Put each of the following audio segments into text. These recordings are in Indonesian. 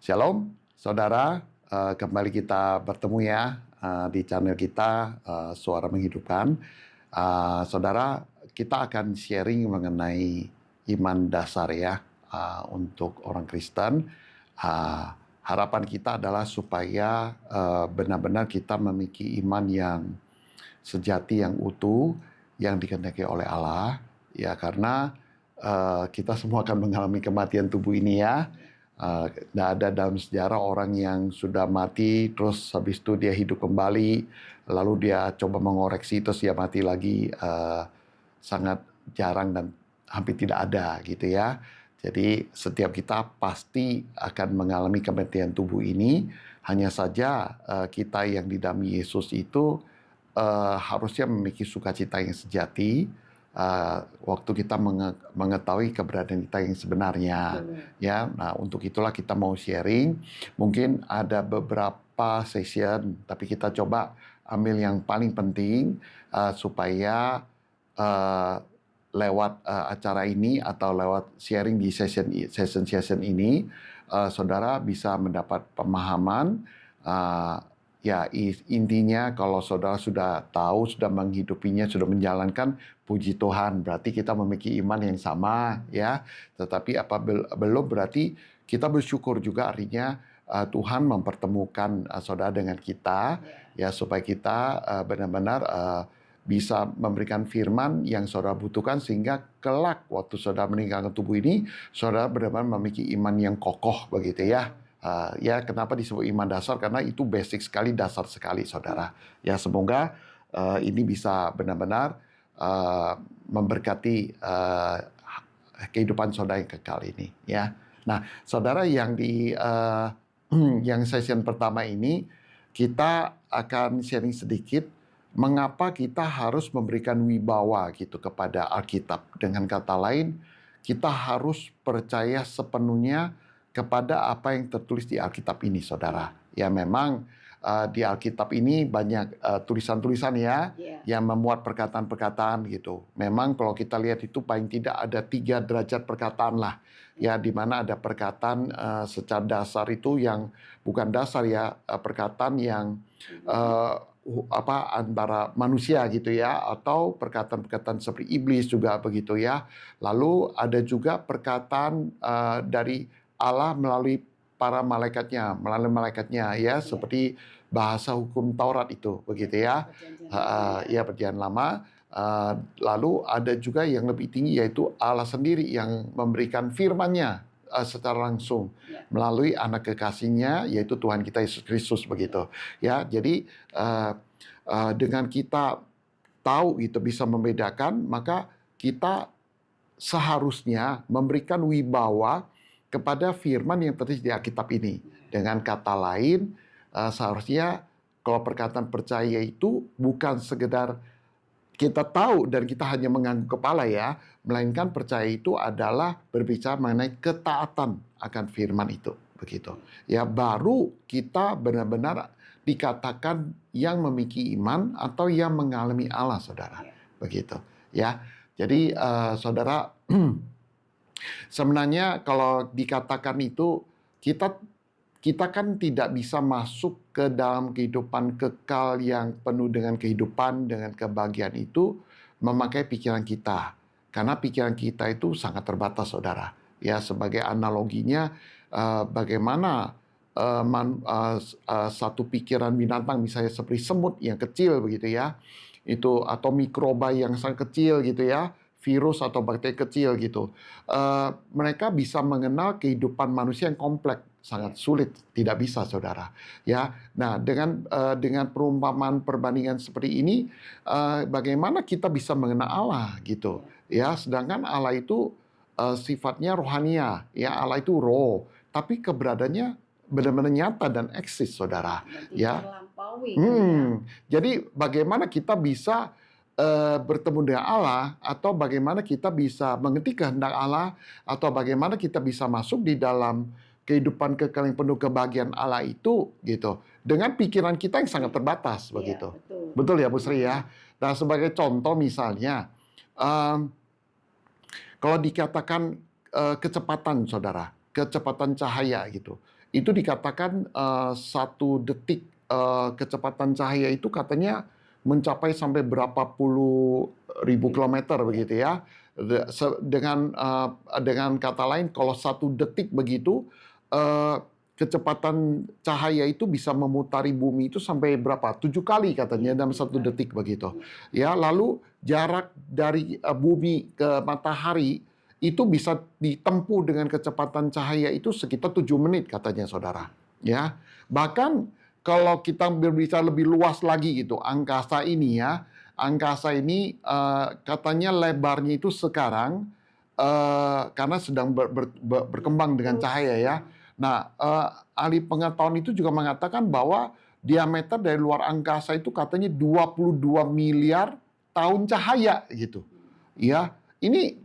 Shalom, saudara. Kembali kita bertemu ya di channel kita Suara Menghidupkan. Saudara, kita akan sharing mengenai iman dasar ya untuk orang Kristen. Harapan kita adalah supaya benar-benar kita memiliki iman yang sejati, yang utuh, yang dikehendaki oleh Allah. Ya, karena kita semua akan mengalami kematian tubuh ini ya. Tidak ada dalam sejarah orang yang sudah mati, terus habis itu dia hidup kembali, lalu dia coba mengoreksi, terus dia mati lagi. Sangat jarang dan hampir tidak ada gitu ya. Jadi setiap kita pasti akan mengalami kematian tubuh ini. Hanya saja kita yang di dalam Yesus itu harusnya memiliki sukacita yang sejati. Waktu kita mengetahui keberadaan kita yang sebenarnya, ya. Nah, untuk itulah kita mau sharing. Mungkin ada beberapa session, tapi kita coba ambil yang paling penting supaya lewat acara ini atau lewat sharing di session ini, saudara bisa mendapat pemahaman. Ya, intinya kalau saudara sudah tahu, sudah menghidupinya, sudah menjalankan, puji Tuhan, berarti kita memiliki iman yang sama ya. Tetapi belum berarti kita bersyukur juga, artinya Tuhan mempertemukan saudara dengan kita ya, supaya kita benar-benar bisa memberikan firman yang saudara butuhkan, sehingga kelak waktu saudara meninggalkan tubuh ini, saudara benar-benar memiliki iman yang kokoh begitu ya. Ya, kenapa disebut iman dasar? Karena itu basic sekali, dasar sekali, saudara. Ya, semoga ini bisa benar-benar memberkati kehidupan saudara yang kekal ini. Ya, nah, saudara, yang di yang session pertama ini kita akan sharing sedikit mengapa kita harus memberikan wibawa gitu kepada Alkitab. Dengan kata lain, kita harus percaya sepenuhnya kepada apa yang tertulis di Alkitab ini, saudara. Ya, memang di Alkitab ini banyak tulisan-tulisan ya, yang memuat perkataan-perkataan gitu. Memang kalau kita lihat itu paling tidak ada 3 derajat perkataan lah, ya, di mana ada perkataan secara dasar itu yang bukan dasar ya, perkataan yang antara manusia gitu ya, atau perkataan-perkataan seperti iblis juga begitu ya. Lalu ada juga perkataan dari Allah melalui para malaikatnya, ya, seperti bahasa hukum Taurat itu, begitu ya. Ya, Perjanjian Lama. Lalu ada juga yang lebih tinggi, yaitu Allah sendiri yang memberikan firman-Nya secara langsung melalui anak kekasihnya, yaitu Tuhan kita Yesus Kristus, begitu ya. Jadi dengan kita tahu itu bisa membedakan, maka kita seharusnya memberikan wibawa kepada firman yang tertulis di Alkitab ini. Dengan kata lain, seharusnya kalau perkataan percaya itu bukan sekedar kita tahu dan kita hanya mengangguk kepala ya, melainkan percaya itu adalah berbicara mengenai ketaatan akan firman itu, begitu. Ya, baru kita benar-benar dikatakan yang memiliki iman atau yang mengalami Allah, saudara. Begitu, ya. Jadi saudara, sebenarnya kalau dikatakan itu, kita kan tidak bisa masuk ke dalam kehidupan kekal yang penuh dengan kehidupan, dengan kebahagiaan itu memakai pikiran kita. Karena pikiran kita itu sangat terbatas, saudara. Ya, sebagai analoginya, bagaimana satu pikiran binatang, misalnya seperti semut yang kecil begitu ya, itu, atau mikroba yang sangat kecil gitu ya, virus atau bakteri kecil gitu. Mereka bisa mengenal kehidupan manusia yang kompleks, sangat sulit, tidak bisa, saudara. Ya, nah, dengan perumpamaan perbandingan seperti ini, bagaimana kita bisa mengenal Allah gitu? Ya, sedangkan Allah itu sifatnya rohania, ya, Allah itu roh, tapi keberadaannya benar-benar nyata dan eksis, saudara. Ya, jadi bagaimana kita bisa bertemu dengan Allah, atau bagaimana kita bisa mengerti kehendak Allah, atau bagaimana kita bisa masuk di dalam kehidupan kekal yang penuh kebahagiaan Allah itu gitu, dengan pikiran kita yang sangat terbatas, begitu. Betul ya, Bu Sri ya. Nah, sebagai contoh misalnya, kalau dikatakan kecepatan, saudara, kecepatan cahaya gitu, itu dikatakan 1 detik kecepatan cahaya itu katanya mencapai sampai berapa puluh ribu kilometer begitu ya. Dengan kata lain, kalau 1 detik begitu, eh, kecepatan cahaya itu bisa memutari bumi itu sampai berapa? 7 kali katanya dalam 1 detik begitu. Ya, lalu jarak dari bumi ke matahari itu bisa ditempuh dengan kecepatan cahaya itu sekitar 7 menit katanya saudara. Ya, bahkan kalau kita berbicara lebih luas lagi gitu, angkasa ini ya, angkasa ini katanya lebarnya itu sekarang karena sedang berkembang dengan cahaya ya. Nah, ahli pengetahuan itu juga mengatakan bahwa diameter dari luar angkasa itu katanya 22 miliar tahun cahaya gitu. Ya, ini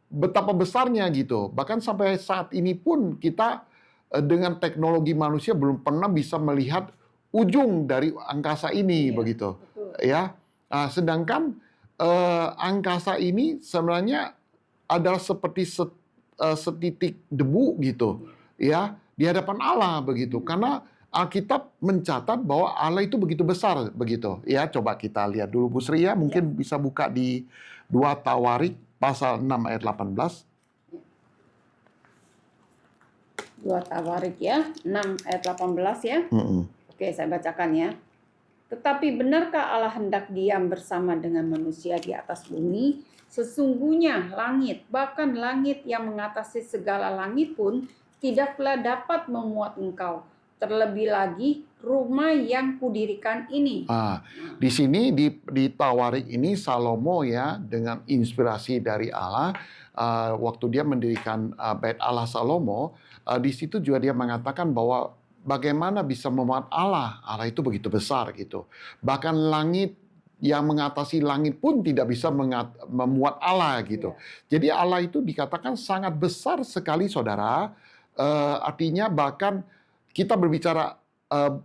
betapa besarnya gitu. Bahkan sampai saat ini pun kita dengan teknologi manusia belum pernah bisa melihat ujung dari angkasa ini begitu. Betul. Ya. Sedangkan angkasa ini sebenarnya adalah seperti setitik debu gitu. Ya, di hadapan Allah begitu. Karena Alkitab mencatat bahwa Allah itu begitu besar begitu. Ya, coba kita lihat dulu Bu Sri ya, mungkin bisa buka di 2 Tawarik pasal 6 ayat 18. 2 Tawarik ya, 6 ayat 18 ya. Oke, saya bacakan ya. Tetapi benarkah Allah hendak diam bersama dengan manusia di atas bumi? Sesungguhnya langit, bahkan langit yang mengatasi segala langit pun tidaklah dapat memuat engkau. Terlebih lagi rumah yang kudirikan ini. Di sini di Tawarik ini Salomo ya, dengan inspirasi dari Allah, waktu dia mendirikan bait Allah Salomo, di situ juga dia mengatakan bahwa bagaimana bisa memuat Allah. Allah itu begitu besar gitu. Bahkan langit yang mengatasi langit pun tidak bisa memuat Allah gitu. Jadi Allah itu dikatakan sangat besar sekali saudara. Artinya bahkan kita berbicara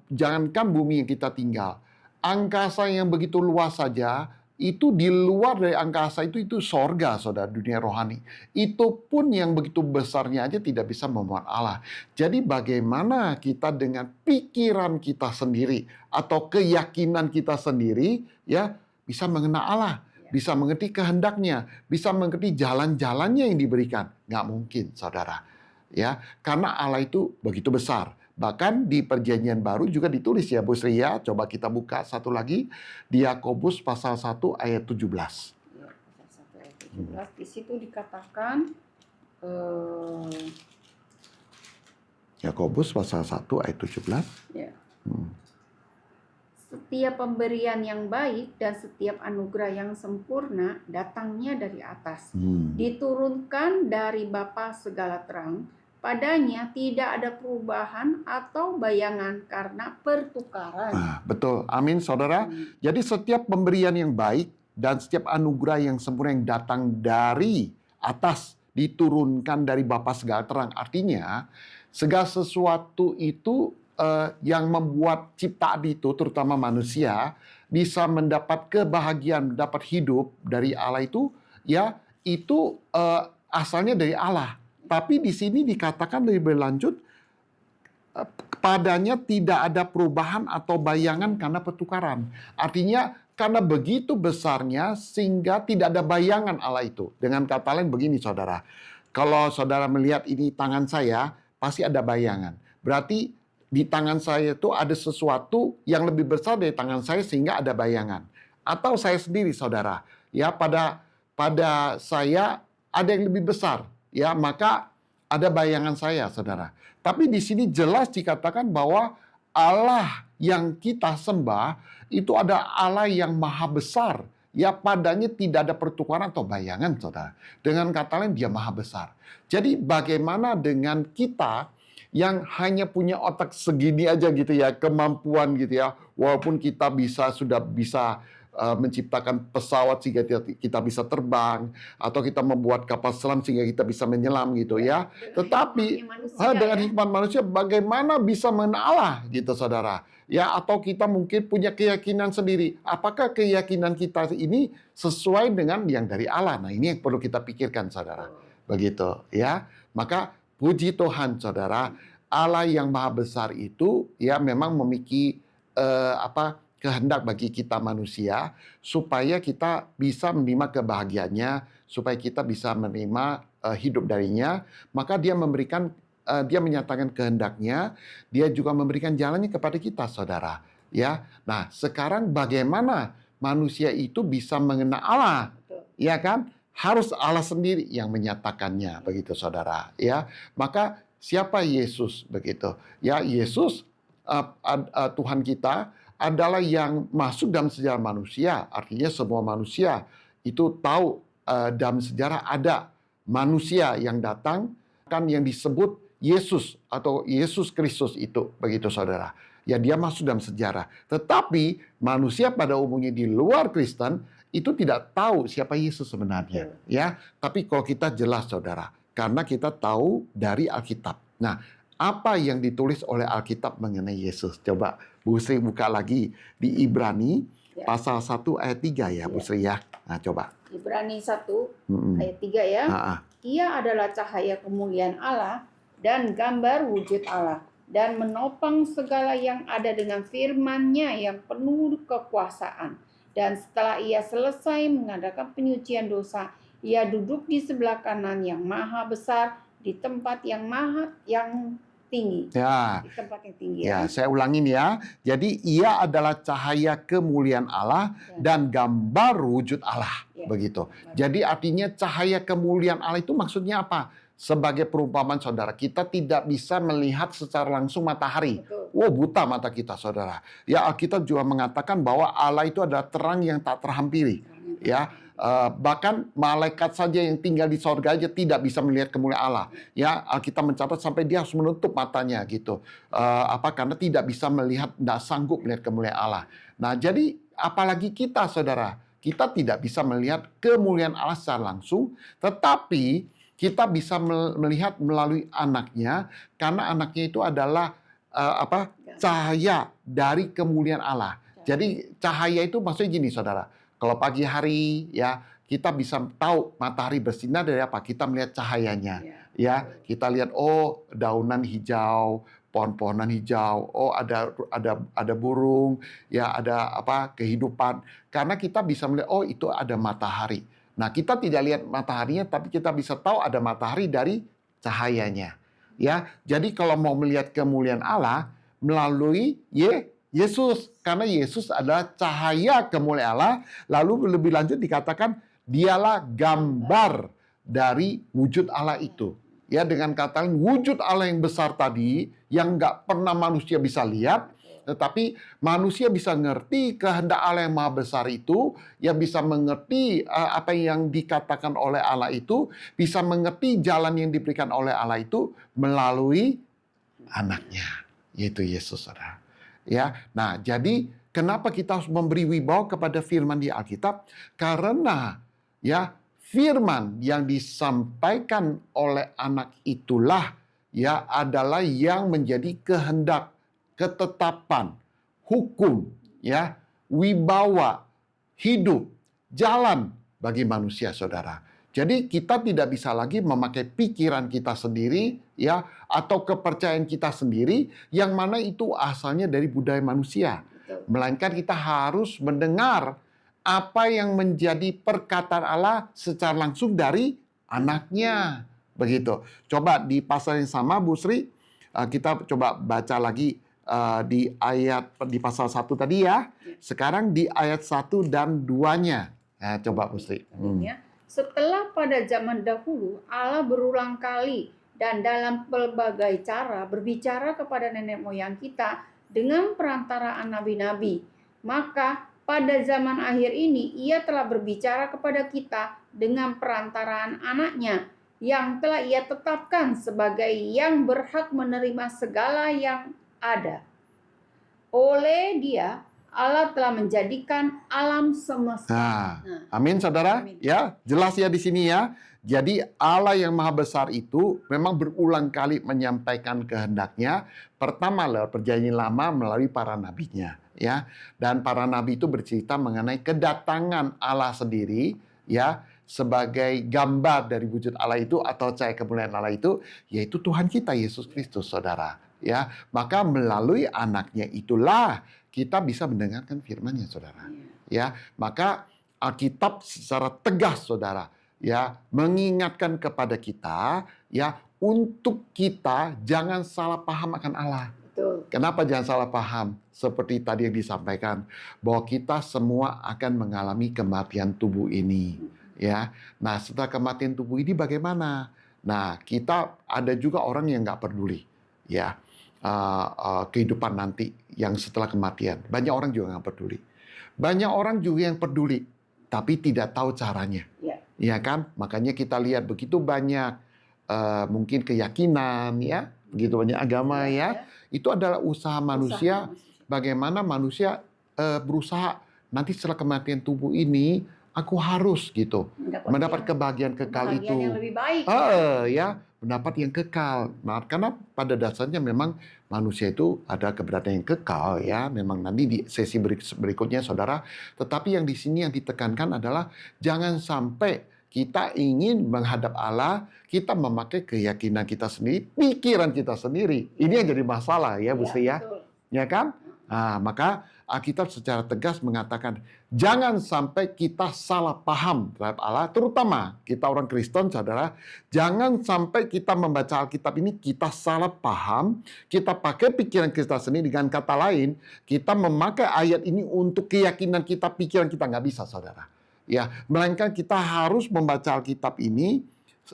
jangankan bumi yang kita tinggal, angkasa yang begitu luas saja, itu di luar dari angkasa itu sorga, saudara, dunia rohani. Itu pun yang begitu besarnya aja tidak bisa memuat Allah. Jadi bagaimana kita dengan pikiran kita sendiri atau keyakinan kita sendiri ya bisa mengenal Allah, bisa mengerti kehendaknya, bisa mengerti jalan-jalannya yang diberikan? Nggak mungkin, saudara. Ya, karena Allah itu begitu besar. Bahkan di Perjanjian Baru juga ditulis ya Bu Sri ya. Coba kita buka satu lagi di Yakobus pasal 1 ayat 17. Ya, pasal 1 ayat 17. Di situ dikatakan Yakobus pasal 1 ayat 17. Ya. Setiap pemberian yang baik dan setiap anugerah yang sempurna datangnya dari atas. Diturunkan dari Bapa segala terang. Padanya tidak ada perubahan atau bayangan karena pertukaran. Betul, amin saudara. Jadi setiap pemberian yang baik dan setiap anugerah yang sempurna yang datang dari atas, diturunkan dari Bapa segala terang. Artinya segala sesuatu itu yang membuat ciptaan itu, terutama manusia, bisa mendapat kebahagiaan, mendapat hidup dari Allah itu, ya itu asalnya dari Allah. Tapi di sini dikatakan lebih berlanjut, padanya tidak ada perubahan atau bayangan karena pertukaran. Artinya karena begitu besarnya sehingga tidak ada bayangan Allah itu. Dengan kata lain begini saudara, kalau saudara melihat ini tangan saya, pasti ada bayangan. Berarti di tangan saya itu ada sesuatu yang lebih besar dari tangan saya sehingga ada bayangan. Atau saya sendiri saudara, ya pada saya ada yang lebih besar. Ya, maka ada bayangan saya, saudara. Tapi di sini jelas dikatakan bahwa Allah yang kita sembah itu ada Allah yang maha besar. Ya, padanya tidak ada pertukaran atau bayangan, saudara. Dengan kata lain, dia maha besar. Jadi bagaimana dengan kita yang hanya punya otak segini aja gitu ya, kemampuan gitu ya. Walaupun kita sudah bisa menciptakan pesawat sehingga kita bisa terbang, atau kita membuat kapal selam sehingga kita bisa menyelam gitu ya. Tetapi dengan hikmat manusia bagaimana bisa mengenal Allah gitu saudara. Ya, atau kita mungkin punya keyakinan sendiri. Apakah keyakinan kita ini sesuai dengan yang dari Allah? Nah, ini yang perlu kita pikirkan saudara. Begitu ya. Maka puji Tuhan saudara, Allah yang maha besar itu ya memang memiliki kehendak bagi kita manusia supaya kita bisa menerima kebahagiaannya, supaya kita bisa menerima hidup darinya. Maka dia memberikan, dia menyatakan kehendaknya, dia juga memberikan jalannya kepada kita, saudara. Ya, nah sekarang bagaimana manusia itu bisa mengenal Allah? Ya kan? Harus Allah sendiri yang menyatakannya, begitu saudara. Ya, maka siapa Yesus begitu? Ya, Yesus Tuhan kita adalah yang masuk dalam sejarah manusia. Artinya semua manusia itu tahu dalam sejarah ada manusia yang datang kan yang disebut Yesus atau Yesus Kristus itu, begitu saudara. Ya, dia masuk dalam sejarah. Tetapi manusia pada umumnya di luar Kristen itu tidak tahu siapa Yesus sebenarnya, ya. Tapi kalau kita jelas, saudara, karena kita tahu dari Alkitab. Nah, apa yang ditulis oleh Alkitab mengenai Yesus? Coba Bu Sri buka lagi di Ibrani pasal 1 ayat 3 ya, Bu Sri ya. Nah, coba. Ibrani 1 ayat 3 ya. Ia adalah cahaya kemuliaan Allah dan gambar wujud Allah, dan menopang segala yang ada dengan firman-Nya yang penuh kekuasaan. Dan setelah ia selesai mengadakan penyucian dosa, ia duduk di sebelah kanan yang maha besar di tempat yang tinggi. Ya. Di tempat yang tinggi. Ya, saya ulangin ya. Jadi ia adalah cahaya kemuliaan Allah dan gambar wujud Allah. Begitu. Jadi artinya cahaya kemuliaan Allah itu maksudnya apa? Sebagai perumpamaan, saudara, kita tidak bisa melihat secara langsung matahari. Wow, buta mata kita, saudara. Ya, Alkitab juga mengatakan bahwa Allah itu adalah terang yang tak terhampiri. Ya, bahkan malaikat saja yang tinggal di sorga aja tidak bisa melihat kemuliaan Allah. Ya, Alkitab mencatat sampai dia harus menutup matanya gitu. Karena tidak bisa melihat, tidak sanggup melihat kemuliaan Allah. Nah, jadi apalagi kita, saudara, kita tidak bisa melihat kemuliaan Allah secara langsung, tetapi kita bisa melihat melalui anaknya, karena anaknya itu adalah cahaya dari kemuliaan Allah. Jadi cahaya itu maksudnya gini, saudara. Kalau pagi hari ya kita bisa tahu matahari bersinar dari apa? Kita melihat cahayanya. Ya, kita lihat daunan hijau, pohon-pohonan hijau, ada burung, ya ada kehidupan. Karena kita bisa melihat itu ada matahari. Nah, kita tidak lihat mataharinya, tapi kita bisa tahu ada matahari dari cahayanya. Ya, jadi kalau mau melihat kemuliaan Allah melalui Yesus, karena Yesus adalah cahaya kemuliaan Allah. Lalu lebih lanjut dikatakan dialah gambar dari wujud Allah itu. Ya, dengan kata wujud Allah yang besar tadi, yang nggak pernah manusia bisa lihat, tetapi manusia bisa ngerti kehendak Allah yang maha besar itu, yang bisa mengerti apa yang dikatakan oleh Allah itu, bisa mengerti jalan yang diberikan oleh Allah itu melalui anaknya, yaitu Yesus, saudara. Ya, nah jadi kenapa kita harus memberi wibawa kepada firman di Alkitab? Karena ya firman yang disampaikan oleh anak itulah ya adalah yang menjadi kehendak, ketetapan, hukum, ya, wibawa, hidup, jalan bagi manusia, saudara. Jadi kita tidak bisa lagi memakai pikiran kita sendiri, ya, atau kepercayaan kita sendiri, yang mana itu asalnya dari budaya manusia. Melainkan kita harus mendengar apa yang menjadi perkataan Allah secara langsung dari anaknya. Begitu. Coba di pasal yang sama, Bu Sri, kita coba baca lagi di pasal 1 tadi ya. Sekarang di ayat 1 dan 2-nya. Nah, coba Bu Sri. Setelah pada zaman dahulu Allah berulang kali dan dalam pelbagai cara berbicara kepada nenek moyang kita dengan perantaraan nabi-nabi, maka pada zaman akhir ini ia telah berbicara kepada kita dengan perantaraan anaknya yang telah ia tetapkan sebagai yang berhak menerima segala yang ada. Oleh dia Allah telah menjadikan alam semesta. Amin, saudara. Amin. Ya, jelas ya di sini ya. Jadi Allah yang maha besar itu memang berulang kali menyampaikan kehendaknya. Pertama lewat perjanjian lama melalui para nabinya, ya. Dan para nabi itu bercerita mengenai kedatangan Allah sendiri, ya, sebagai gambar dari wujud Allah itu atau cahaya kemuliaan Allah itu, yaitu Tuhan kita Yesus Kristus, saudara. Ya, maka melalui anaknya itulah kita bisa mendengarkan firman-Nya, saudara. Ya, maka Alkitab secara tegas, saudara, ya, mengingatkan kepada kita, ya, untuk kita jangan salah paham akan Allah. Betul. Kenapa jangan salah paham? Seperti tadi yang disampaikan, bahwa kita semua akan mengalami kematian tubuh ini. Ya, nah setelah kematian tubuh ini bagaimana? Nah, kita ada juga orang yang nggak peduli, ya, kehidupan nanti yang setelah kematian. Banyak orang juga nggak peduli. Banyak orang juga yang peduli, tapi tidak tahu caranya. Ya kan? Makanya kita lihat begitu banyak mungkin keyakinan, ya, begitu banyak agama, ya. Itu adalah usaha manusia. Bagaimana manusia berusaha nanti setelah kematian tubuh ini aku harus gitu mendapat kebahagiaan kekal itu. Yang lebih baik. Ya, mendapat yang kekal. Nah, karena pada dasarnya memang manusia itu ada keberadaan yang kekal, ya. Memang nanti di sesi berikutnya, saudara. Tetapi yang di sini yang ditekankan adalah jangan sampai kita ingin menghadap Allah, kita memakai keyakinan kita sendiri, pikiran kita sendiri. Ini yang jadi masalah, ya, Bu Sri, ya. Ya kan? Nah, maka Alkitab secara tegas mengatakan jangan sampai kita salah paham terhadap Allah, terutama kita orang Kristen, saudara. Jangan sampai kita membaca Alkitab ini kita salah paham, kita pakai pikiran kita sendiri. Dengan kata lain, kita memakai ayat ini untuk keyakinan kita, pikiran kita. Nggak bisa, saudara. Ya, melainkan kita harus membaca Alkitab ini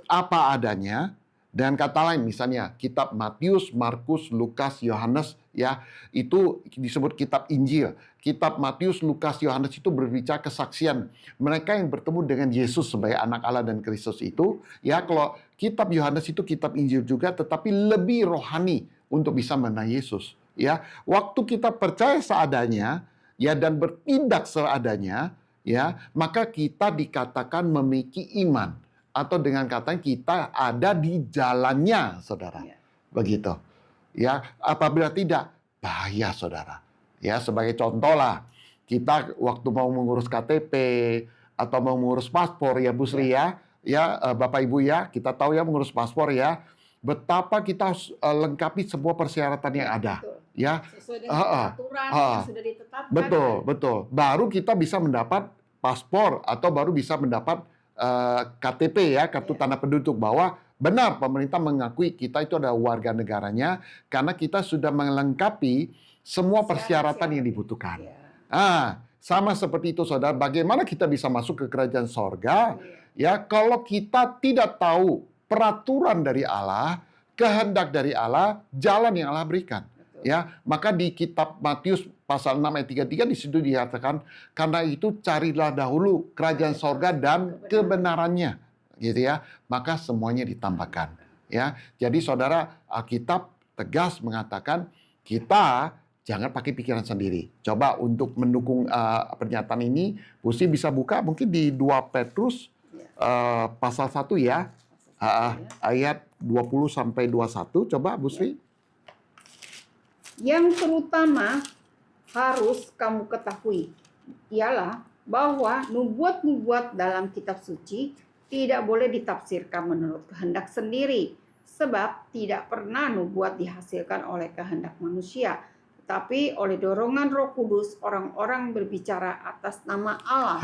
apa adanya. Dan kata lain, misalnya kitab Matius, Markus, Lukas, Yohanes, ya, itu disebut kitab Injil. Kitab Matius, Lukas, Yohanes itu berbicara kesaksian mereka yang bertemu dengan Yesus sebagai anak Allah dan Kristus itu. Ya, kalau kitab Yohanes itu kitab Injil juga, tetapi lebih rohani untuk bisa mengenal Yesus. Ya, waktu kita percaya seadanya, ya, dan bertindak seadanya, ya, maka kita dikatakan memiliki iman. Atau dengan kata kita ada di jalannya, saudara. Begitu. Ya, apabila tidak, bahaya, saudara. Ya, sebagai contoh lah, kita waktu mau mengurus KTP atau mau mengurus paspor, ya, Bu Sri, ya, Bapak Ibu, ya, kita tahu, ya, mengurus paspor, ya, betapa kita harus lengkapi sebuah persyaratan yang ada. Betul. Ya, sesuai dengan aturan yang sudah ditetapkan. Betul. Baru kita bisa mendapat paspor atau baru bisa mendapat KTP, ya, kartu tanda penduduk, bahwa benar pemerintah mengakui kita itu adalah warga negaranya karena kita sudah melengkapi semua persyaratan yang dibutuhkan. Sama seperti itu, saudara. Bagaimana kita bisa masuk ke kerajaan sorga? Ya, kalau kita tidak tahu peraturan dari Allah, kehendak dari Allah, jalan yang Allah berikan. Ya, maka di kitab Matius pasal 6 ayat 33 di situ dikatakan, karena itu carilah dahulu kerajaan sorga dan kebenarannya, gitu, ya, maka semuanya ditambahkan, ya. Jadi saudara, Alkitab tegas mengatakan kita jangan pakai pikiran sendiri. Coba untuk mendukung pernyataan ini, Busi bisa buka mungkin di 2 Petrus pasal 1, ya, ayat 20 sampai 21. Coba, Busi. Yang terutama harus kamu ketahui ialah bahwa nubuat-nubuat dalam kitab suci tidak boleh ditafsirkan menurut kehendak sendiri, sebab tidak pernah nubuat dihasilkan oleh kehendak manusia, tetapi oleh dorongan Roh Kudus orang-orang berbicara atas nama Allah.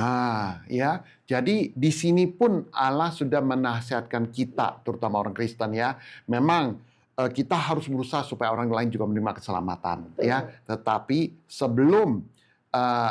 Ya. Jadi di sini pun Allah sudah menasihatkan kita, terutama orang Kristen, ya. Memang kita harus berusaha supaya orang lain juga menerima keselamatan. Betul. Ya. Tetapi sebelum,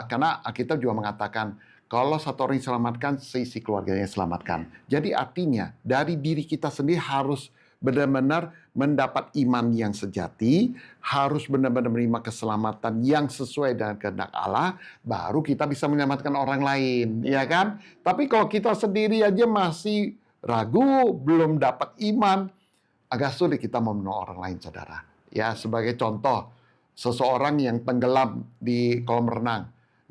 karena Alkitab juga mengatakan kalau satu orang diselamatkan, seisi keluarganya diselamatkan. Jadi artinya dari diri kita sendiri harus benar-benar mendapat iman yang sejati, harus benar-benar menerima keselamatan yang sesuai dengan kehendak Allah, baru kita bisa menyelamatkan orang lain, ya kan? Tapi kalau kita sendiri aja masih ragu, belum dapat iman, agak sulit kita mau menolong orang lain, saudara. Ya, sebagai contoh, seseorang yang tenggelam di kolam renang,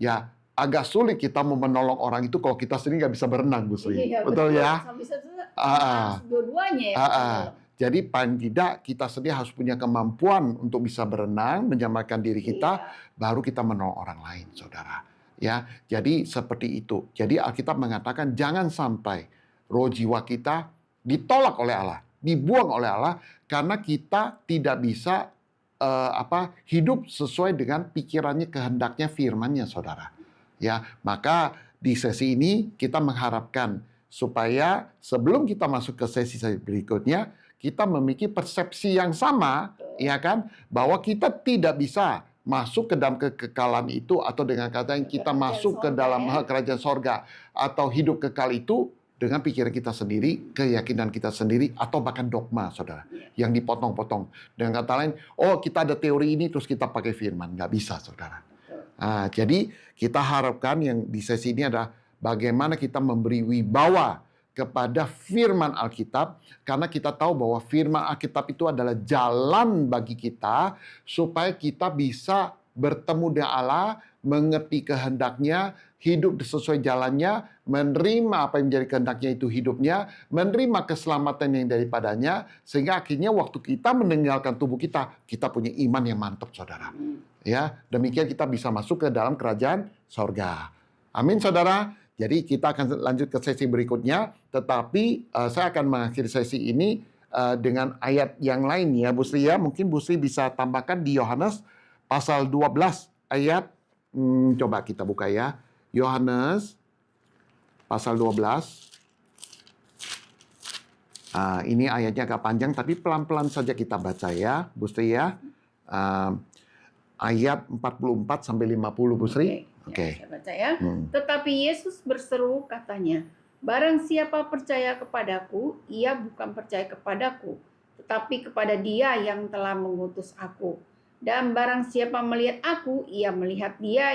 ya, agak sulit kita mau menolong orang itu kalau kita sendiri nggak bisa berenang, Bu Sri. Iya, betul, ya? Dua-duanya, ya. Jadi paling tidak kita sendiri harus punya kemampuan untuk bisa berenang, menyelamatkan diri kita, baru kita menolong orang lain, saudara. Ya, jadi seperti itu. Jadi Alkitab mengatakan jangan sampai roh jiwa kita ditolak oleh Allah, dibuang oleh Allah karena kita tidak bisa hidup sesuai dengan pikirannya, kehendaknya, firman-Nya, saudara. Ya, maka di sesi ini kita mengharapkan supaya sebelum kita masuk ke sesi berikutnya, kita memiliki persepsi yang sama, ya kan, bahwa kita tidak bisa masuk ke dalam kekekalan itu, atau dengan kata yang kita masuk ke dalam kerajaan sorga atau hidup kekal itu dengan pikiran kita sendiri, keyakinan kita sendiri, atau bahkan dogma, saudara, yang dipotong-potong. Dengan kata lain, oh kita ada teori ini terus kita pakai firman. Nggak bisa, saudara. Nah, jadi kita harapkan yang di sesi ini adalah bagaimana kita memberi wibawa kepada firman Alkitab, karena kita tahu bahwa firman Alkitab itu adalah jalan bagi kita supaya kita bisa bertemu dengan Allah, mengerti kehendaknya, hidup sesuai jalannya, menerima apa yang menjadi kehendaknya itu hidupnya, menerima keselamatan yang daripadanya, sehingga akhirnya waktu kita meninggalkan tubuh kita, kita punya iman yang mantap, saudara. Ya, demikian kita bisa masuk ke dalam kerajaan sorga. Amin, saudara. Jadi kita akan lanjut ke sesi berikutnya, tetapi saya akan mengakhiri sesi ini dengan ayat yang lain ya, Bu Sri ya. Mungkin Bu Sri bisa tambahkan di Yohanes pasal 12 ayat, coba kita buka ya. Yohanes pasal 12. Ini ayatnya agak panjang, tapi pelan-pelan saja kita baca ya, Bu Sri ya. Ayat 44 sampai 50, Bu Sri. Oke. Saya baca ya. Tetapi Yesus berseru katanya, barang siapa percaya kepadaku, ia bukan percaya kepadaku, tetapi kepada Dia yang telah mengutus aku. Dan barang siapa melihat aku, ia melihat Dia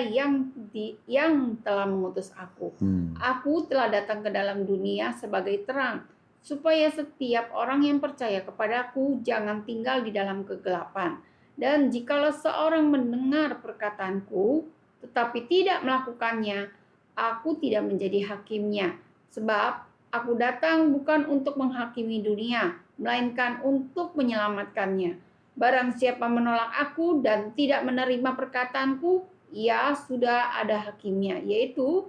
yang telah mengutus aku. Aku telah datang ke dalam dunia sebagai terang, supaya setiap orang yang percaya kepadaku jangan tinggal di dalam kegelapan. Dan jikalau seorang mendengar perkataanku, tetapi tidak melakukannya, aku tidak menjadi hakimnya. Sebab aku datang bukan untuk menghakimi dunia, melainkan untuk menyelamatkannya. Barang siapa menolak aku dan tidak menerima perkataanku, ia sudah ada hakimnya, yaitu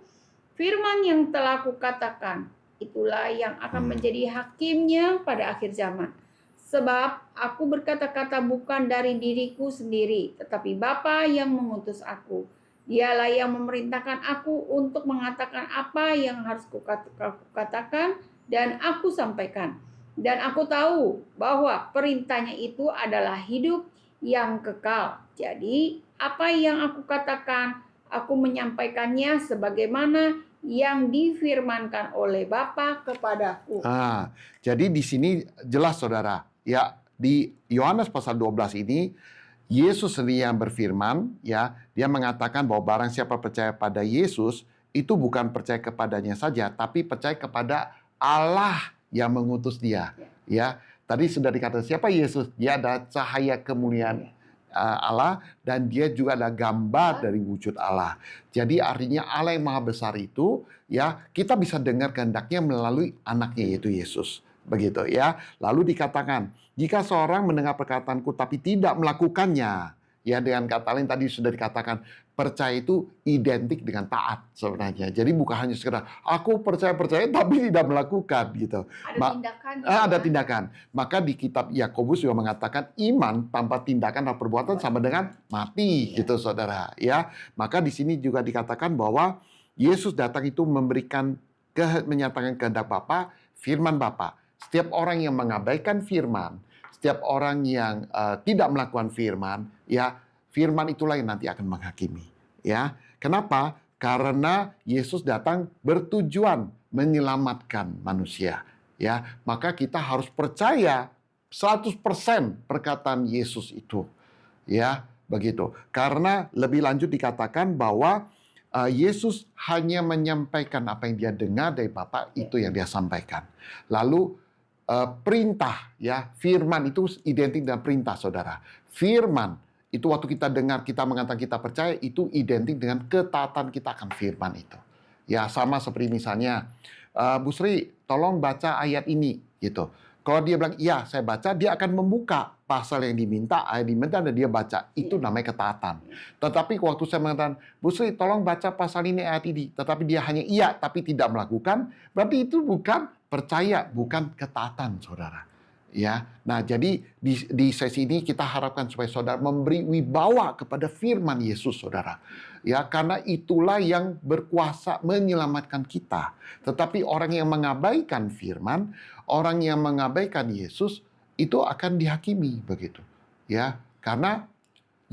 firman yang telah kukatakan. Itulah yang akan menjadi hakimnya pada akhir zaman. Sebab aku berkata-kata bukan dari diriku sendiri, tetapi Bapa yang mengutus aku. Dialah yang memerintahkan aku untuk mengatakan apa yang harus kukatakan dan aku sampaikan. Dan aku tahu bahwa perintahnya itu adalah hidup yang kekal. Jadi apa yang aku katakan, aku menyampaikannya sebagaimana yang difirmankan oleh Bapa kepadaku. Jadi di sini jelas, saudara. Ya, di Yohanes pasal 12 ini Yesus sendiri yang berfirman, ya, dia mengatakan bahwa barang siapa percaya pada Yesus, itu bukan percaya kepadanya saja, tapi percaya kepada Allah yang mengutus dia. Ya, tadi sudah dikatakan siapa Yesus? Dia adalah cahaya kemuliaan Allah, dan dia juga adalah gambar dari wujud Allah. Jadi artinya Allah yang maha besar itu, ya, kita bisa dengar kehendaknya melalui anaknya yaitu Yesus. Begitu ya. Lalu dikatakan, jika seorang mendengar perkataanku tapi tidak melakukannya, ya, dengan kata lain tadi sudah dikatakan, percaya itu identik dengan taat sebenarnya. Jadi bukan hanya sekedar aku percaya tapi tidak melakukan gitu. Ada tindakan. Maka di kitab Yakobus juga mengatakan iman tanpa tindakan dan perbuatan sama dengan mati, gitu, saudara. Ya, maka di sini juga dikatakan bahwa Yesus datang itu menyatakan kehendak Bapa, firman Bapa. Setiap orang yang mengabaikan firman, setiap orang yang tidak melakukan firman, ya, firman itulah yang nanti akan menghakimi. Ya, kenapa? Karena Yesus datang bertujuan menyelamatkan manusia. Ya, maka kita harus percaya 100% perkataan Yesus itu. Ya, begitu. Karena lebih lanjut dikatakan bahwa Yesus hanya menyampaikan apa yang dia dengar dari Bapa, itu yang dia sampaikan. Lalu perintah, ya, firman itu identik dengan perintah, saudara. Firman itu waktu kita dengar, kita mengatakan kita percaya, itu identik dengan ketaatan kita akan firman itu. Ya, sama seperti misalnya, Bu Sri, tolong baca ayat ini, gitu. Kalau dia bilang, iya saya baca, dia akan membuka pasal yang diminta, ayat diminta, dan dia baca. Itu namanya ketaatan. Tetapi waktu saya mengatakan, Bu Sri, tolong baca pasal ini, ayat ini. Tetapi dia hanya iya, tapi tidak melakukan. Berarti itu bukan percaya, bukan ketaatan, saudara. Ya, nah jadi di sesi ini kita harapkan supaya saudara memberi wibawa kepada firman Yesus, saudara. Ya, karena itulah yang berkuasa menyelamatkan kita. Tetapi orang yang mengabaikan firman, orang yang mengabaikan Yesus itu akan dihakimi begitu. Ya, karena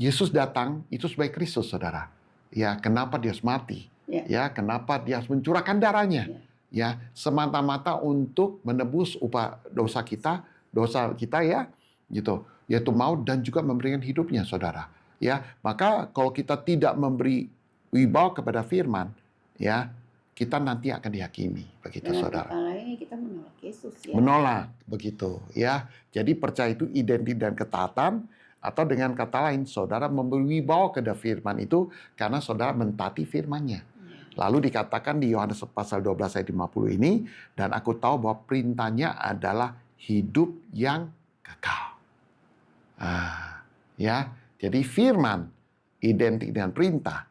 Yesus datang itu sebagai Kristus, saudara. Ya, kenapa dia harus mati? Ya, kenapa dia harus mencurahkan darahnya? Ya, semata-mata untuk menebus upah dosa kita ya, gitu. Yaitu maut dan juga memberikan hidupnya, saudara. Ya, maka kalau kita tidak memberi wibawa kepada firman, ya, kita nanti akan dihakimi, begitu, dengan saudara. kata lain kita menolak Yesus, ya. Menolak, begitu, ya. Jadi percaya itu identik dan ketaatan, atau dengan kata lain, saudara memberi wibawa kepada firman itu karena saudara mentaati firman-Nya. Lalu dikatakan di Yohanes pasal 12 ayat 50 ini, dan aku tahu bahwa perintahnya adalah hidup yang kekal. Ya, jadi firman identik dengan perintah,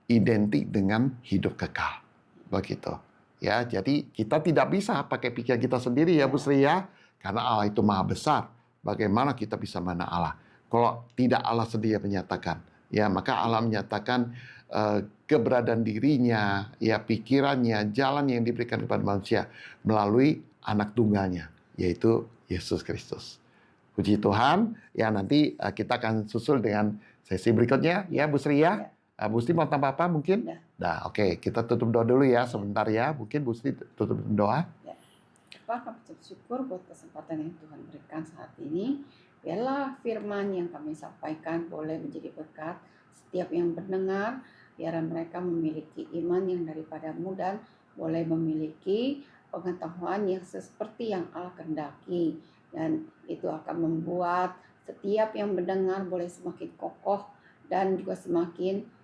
identik dengan hidup kekal. Begitu. Ya, jadi kita tidak bisa pakai pikiran kita sendiri ya, Bu Sri ya. Karena Allah itu maha besar. Bagaimana kita bisa mana Allah? Kalau tidak Allah sendiri menyatakan, ya maka Allah menyatakan keberadaan dirinya, ya pikirannya, jalan yang diberikan kepada manusia melalui anak tunggalnya, yaitu Yesus Kristus. Puji Tuhan. Ya, nanti kita akan susul dengan sesi berikutnya ya, Bu Sri ya. Bu Sri mau tambah apa mungkin? Nah, oke, kita tutup doa dulu ya sebentar ya. Mungkin Bu Sri tutup doa. Ya. Kami bersyukur buat kesempatan yang Tuhan berikan saat ini. Biarlah firman yang kami sampaikan boleh menjadi berkat setiap yang mendengar. Biar mereka memiliki iman yang daripadamu dan boleh memiliki pengetahuan yang seperti yang Allah kehendaki. Dan itu akan membuat setiap yang mendengar boleh semakin kokoh dan juga semakin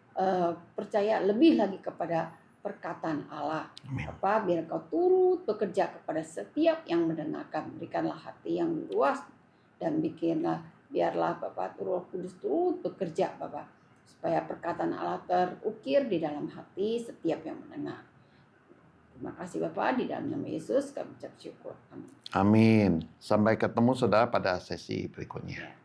percaya lebih lagi kepada perkataan Allah. Apa, biar kau turut bekerja kepada setiap yang mendengarkan. Berikanlah hati yang luas dan biarlah Bapak Roh Kudus turut bekerja Bapak, supaya perkataan Allah terukir di dalam hati setiap yang mendengar. Terima kasih Bapak, di dalam nama Yesus kami ucap syukur. Amin. Amin. Sampai ketemu saudara pada sesi berikutnya.